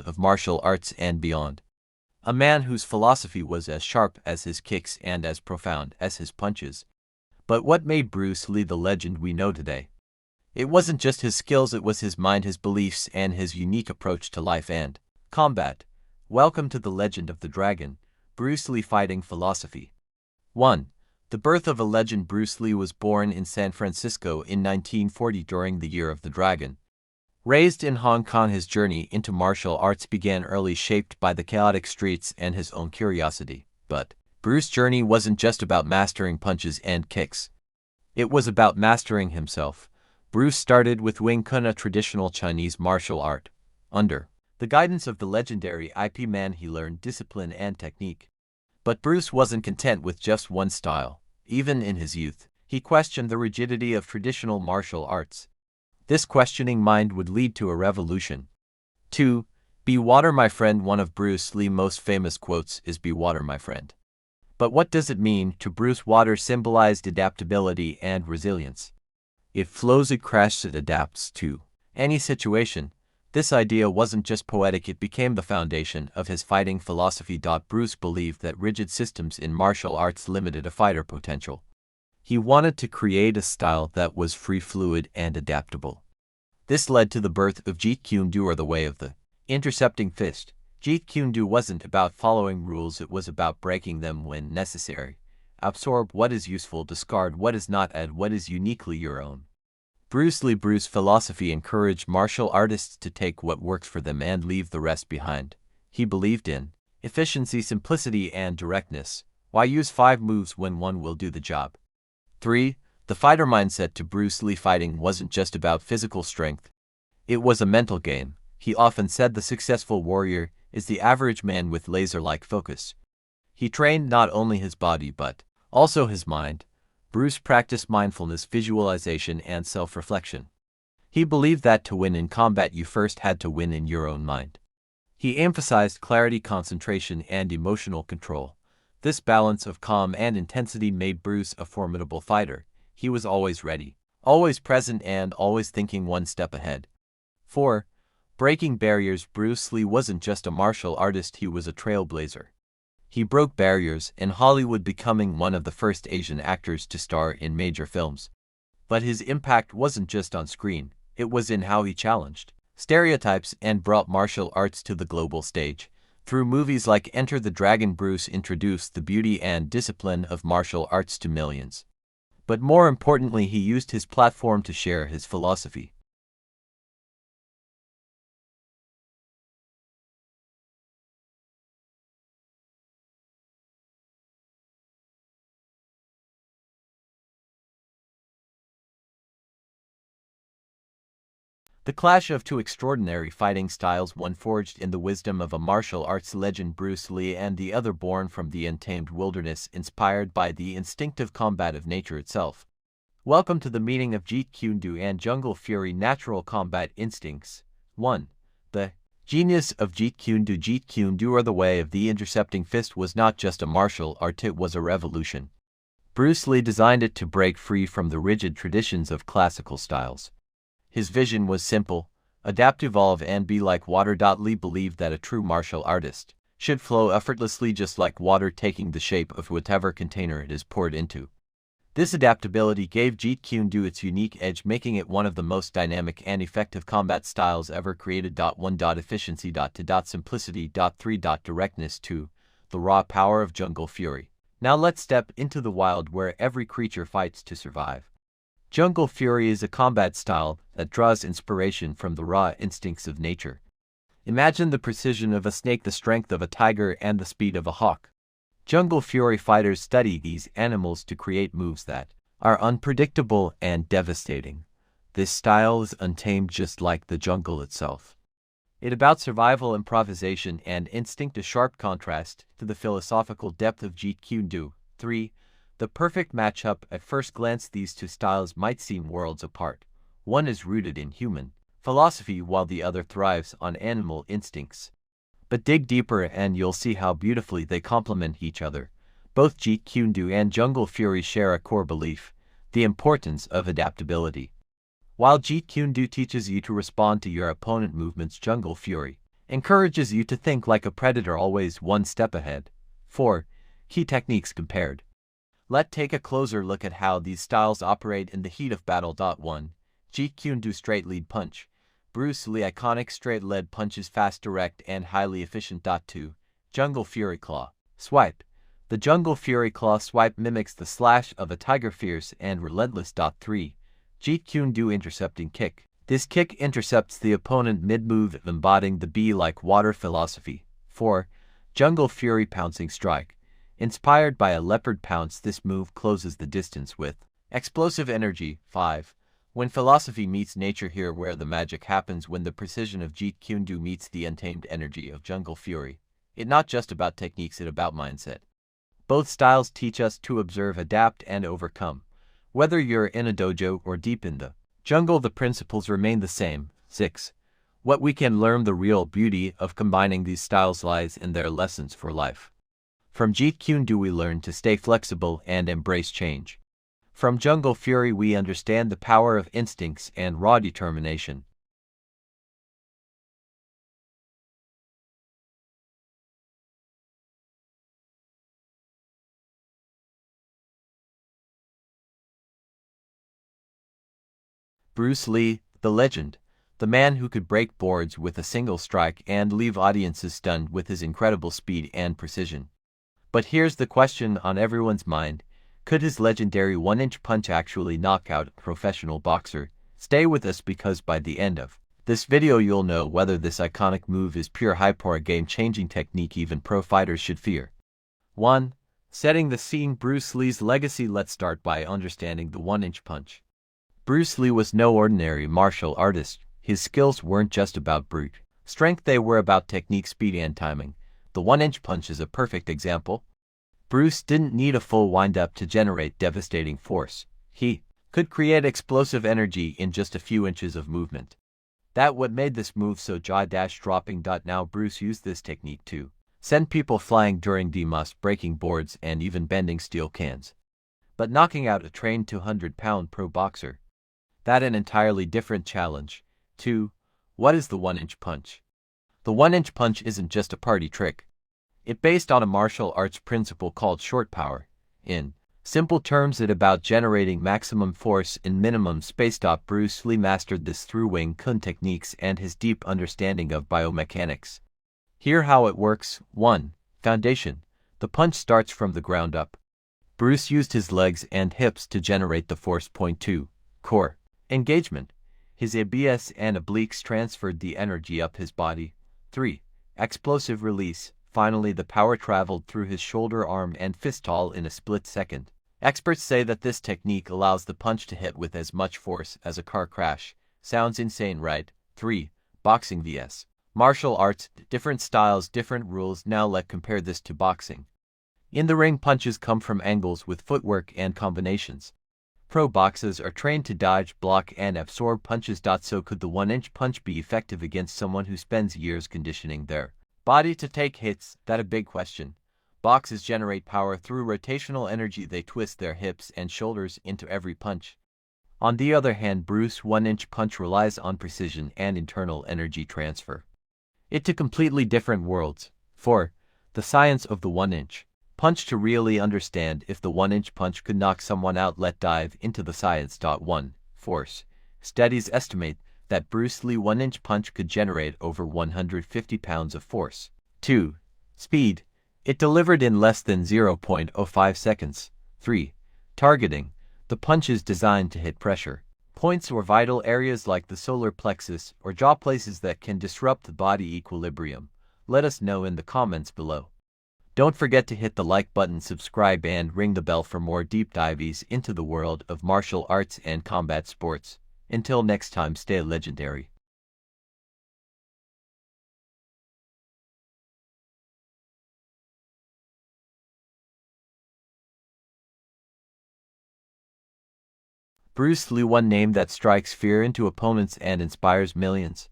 of martial arts and beyond. A man whose philosophy was as sharp as his kicks and as profound as his punches. But what made Bruce Lee the legend we know today? It wasn't just his skills, it was his mind, his beliefs, and his unique approach to life and combat. Welcome to the Legend of the Dragon, Bruce Lee Fighting Philosophy. 1. The birth of a legend. Bruce Lee was born in San Francisco in 1940 during the Year of the Dragon. Raised in Hong Kong, his journey into martial arts began early, shaped by the chaotic streets and his own curiosity. But Bruce's journey wasn't just about mastering punches and kicks. It was about mastering himself. Bruce started with Wing Chun, a traditional Chinese martial art. Under the guidance of the legendary Ip Man, he learned discipline and technique. But Bruce wasn't content with just one style. Even in his youth, he questioned the rigidity of traditional martial arts. This questioning mind would lead to a revolution. 2. Be water, my friend. One of Bruce Lee's most famous quotes is "Be water, my friend." But what does it mean to Bruce? Water symbolized adaptability and resilience. It flows, it crashes, it adapts to any situation. This idea wasn't just poetic, it became the foundation of his fighting philosophy. Bruce believed that rigid systems in martial arts limited a fighter potential. He wanted to create a style that was free, fluid, and adaptable. This led to the birth of Jeet Kune Do, or the way of the intercepting fist. Jeet Kune Do wasn't about following rules, it was about breaking them when necessary. Absorb what is useful, discard what is not, add what is uniquely your own. Bruce Lee's philosophy encouraged martial artists to take what works for them and leave the rest behind. He believed in efficiency, simplicity, and directness. Why use 5 moves when one will do the job? 3. The fighter mindset. To Bruce Lee, fighting wasn't just about physical strength. It was a mental game. He often said the successful warrior is the average man with laser-like focus. He trained not only his body but also his mind. Bruce practiced mindfulness, visualization, and self-reflection. He believed that to win in combat you first had to win in your own mind. He emphasized clarity, concentration, and emotional control. This balance of calm and intensity made Bruce a formidable fighter. He was always ready, always present, and always thinking one step ahead. 4. Breaking barriers. Bruce Lee wasn't just a martial artist, he was a trailblazer. He broke barriers in Hollywood, becoming one of the first Asian actors to star in major films. But his impact wasn't just on screen, it was in how he challenged stereotypes and brought martial arts to the global stage. Through movies like Enter the Dragon, Bruce introduced the beauty and discipline of martial arts to millions. But more importantly, he used his platform to share his philosophy. The clash of two extraordinary fighting styles, one forged in the wisdom of a martial arts legend, Bruce Lee, and the other born from the untamed wilderness, inspired by the instinctive combat of nature itself. Welcome to the meeting of Jeet Kune Do and Jungle Fury. Natural combat instincts. 1. The genius of Jeet Kune Do. Jeet Kune Do, or the way of the intercepting fist, was not just a martial art, it was a revolution. Bruce Lee designed it to break free from the rigid traditions of classical styles. His vision was simple: adapt, evolve, and be like water. Lee believed that a true martial artist should flow effortlessly, just like water, taking the shape of whatever container it is poured into. This adaptability gave Jeet Kune Do its unique edge, making it one of the most dynamic and effective combat styles ever created. 1. Efficiency. 2. Simplicity. 3. Directness. 2. The raw power of Jungle Fury. Now let's step into the wild, where every creature fights to survive. Jungle Fury is a combat style that draws inspiration from the raw instincts of nature. Imagine the precision of a snake, the strength of a tiger, and the speed of a hawk. Jungle Fury fighters study these animals to create moves that are unpredictable and devastating. This style is untamed, just like the jungle itself. It's about survival, improvisation, and instinct, a sharp contrast to the philosophical depth of Jeet Kune Do. 3. The perfect matchup. At first glance, these two styles might seem worlds apart. One is rooted in human philosophy, while the other thrives on animal instincts. But dig deeper and you'll see how beautifully they complement each other. Both Jeet Kune Do and Jungle Fury share a core belief: the importance of adaptability. While Jeet Kune Do teaches you to respond to your opponent's movements, Jungle Fury Encourages you to think like a predator, always one step ahead. 4. Key techniques compared. Let's take a closer look at how these styles operate in the heat of battle. 1. Jeet Kune Do straight lead punch. Bruce Lee iconic straight lead punches, fast, direct, and highly efficient. 2. Jungle Fury Claw swipe. The Jungle Fury Claw swipe mimics the slash of a tiger, fierce and relentless. 3. Jeet Kune Do intercepting kick. This kick intercepts the opponent mid-move, embodying the be like water philosophy. 4. Jungle Fury pouncing strike. Inspired by a leopard pounce, this move closes the distance with explosive energy. 5. When philosophy meets nature, here where the magic happens, when the precision of Jeet Kune Do meets the untamed energy of Jungle Fury. It's not just about techniques, it's about mindset. Both styles teach us to observe, adapt, and overcome. Whether you're in a dojo or deep in the jungle, the principles remain the same. 6. What we can learn. The real beauty of combining these styles lies in their lessons for life. From Jeet Kune Do we learn to stay flexible and embrace change. From Jungle Fury we understand the power of instincts and raw determination. Bruce Lee, the legend, the man who could break boards with a single strike and leave audiences stunned with his incredible speed and precision. But here's the question on everyone's mind: could his legendary one-inch punch actually knock out a professional boxer? Stay with us, because by the end of this video you'll know whether this iconic move is pure hype or a game-changing technique even pro fighters should fear. 1. Setting the scene. Bruce Lee's legacy. Let's start by understanding the one-inch punch. Bruce Lee was no ordinary martial artist. His skills weren't just about brute strength, they were about technique, speed, and timing. The one-inch punch is a perfect example. Bruce didn't need a full wind-up to generate devastating force. He could create explosive energy in just a few inches of movement. That's what made this move so jaw-dropping. Now Bruce used this technique to send people flying during DMOS, breaking boards, and even bending steel cans. But knocking out a trained 200-pound pro boxer, that's an entirely different challenge. 2. What is the one-inch punch? The one-inch punch isn't just a party trick. It's based on a martial arts principle called short power. In simple terms, it's about generating maximum force in minimum space. Bruce Lee mastered this through Wing Chun techniques and his deep understanding of biomechanics. Here how it works. 1. Foundation. The punch starts from the ground up. Bruce used his legs and hips to generate the force. 2. Core. Engagement. His abs and obliques transferred the energy up his body. 3. Explosive release. Finally, the power traveled through his shoulder, arm, and fist all in a split second. Experts say that this technique allows the punch to hit with as much force as a car crash. Sounds insane, right? 3. Boxing vs. martial arts. Different styles, different rules. Now let's compare this to boxing. In the ring, punches come from angles with footwork and combinations. Pro boxers are trained to dodge, block, and absorb punches. So could the one-inch punch be effective against someone who spends years conditioning their body to take hits? That's a big question. Boxers generate power through rotational energy. They twist their hips and shoulders into every punch. On the other hand, Bruce's one-inch punch relies on precision and internal energy transfer. It's two completely different worlds. 4. The science of the one-inch punch. To really understand if the one-inch punch could knock someone out, let's dive into the science. 1. Force. Studies estimate that Bruce Lee one-inch punch could generate over 150 pounds of force. 2. Speed. It delivered in less than 0.05 seconds. 3. Targeting. The punch is designed to hit pressure points or vital areas like the solar plexus or jaw, places that can disrupt the body equilibrium. Let us know in the comments below. Don't forget to hit the like button, subscribe, and ring the bell for more deep dives into the world of martial arts and combat sports. Until next time, stay legendary. Bruce Lee, one name that strikes fear into opponents and inspires millions.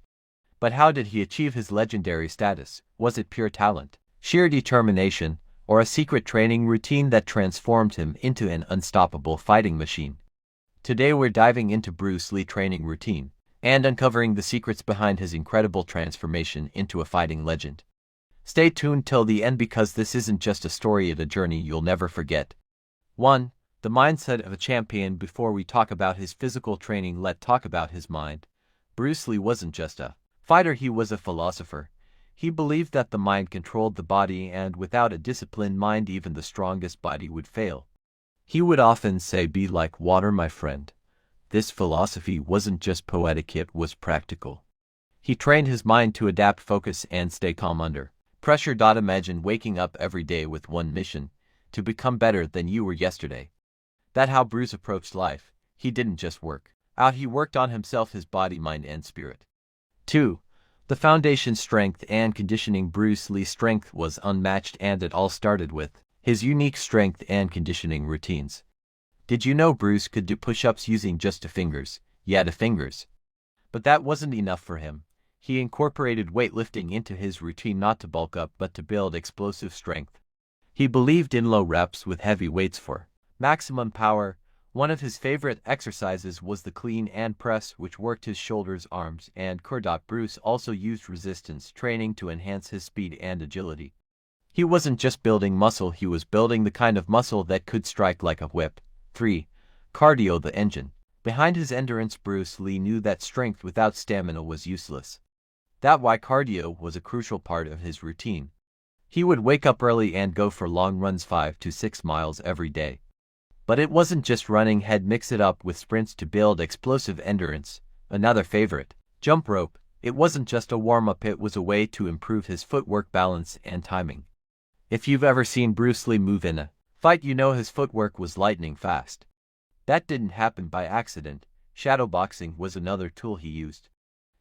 But how did he achieve his legendary status? Was it pure talent, sheer determination, or a secret training routine that transformed him into an unstoppable fighting machine? Today we're diving into Bruce Lee training routine. and uncovering the secrets behind his incredible transformation into a fighting legend. Stay tuned till the end because this isn't just a story of a journey you'll never forget. 1. The mindset of a champion. Before we talk about his physical training, let's talk about his mind. Bruce Lee wasn't just a fighter, he was a philosopher. He believed that the mind controlled the body, and without a disciplined mind even the strongest body would fail. He would often say, "Be like water, my friend." This philosophy wasn't just poetic, it was practical. He trained his mind to adapt, focus, and stay calm under pressure. Imagine waking up every day with one mission: to become better than you were yesterday. That's how Bruce approached life. He didn't just work out, he worked on himself, his body, mind, and spirit. 2. The foundation: strength and conditioning. Bruce Lee's strength was unmatched, and it all started with his unique strength and conditioning routines. Did you know Bruce could do push-ups using just two fingers? Yeah, the fingers. But that wasn't enough for him. He incorporated weightlifting into his routine, not to bulk up but to build explosive strength. He believed in low reps with heavy weights for maximum power. One of his favorite exercises was the clean and press, which worked his shoulders, arms, and core. Bruce also used resistance training to enhance his speed and agility. He wasn't just building muscle, he was building the kind of muscle that could strike like a whip. 3. Cardio: the engine behind his endurance. Bruce Lee knew that strength without stamina was useless. That's why cardio was a crucial part of his routine. He would wake up early and go for long runs, 5 to 6 miles every day. But it wasn't just running, he'd mix it up with sprints to build explosive endurance. Another favorite: jump rope. It wasn't just a warm-up, it was a way to improve his footwork, balance, and timing. If you've ever seen Bruce Lee move in a fight, you know his footwork was lightning fast. That didn't happen by accident. Shadowboxing was another tool he used.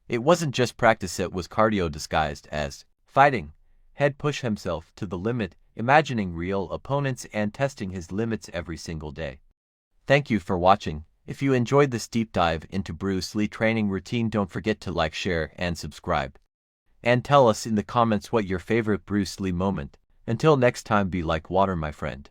It wasn't just practice, it was cardio disguised as fighting. He'd push himself to the limit, imagining real opponents and testing his limits every single day. Thank you for watching. If you enjoyed this deep dive into Bruce Lee training routine, don't forget to like, share, and subscribe. And tell us in the comments what your favorite Bruce Lee moment. Until next time, be like water, my friend.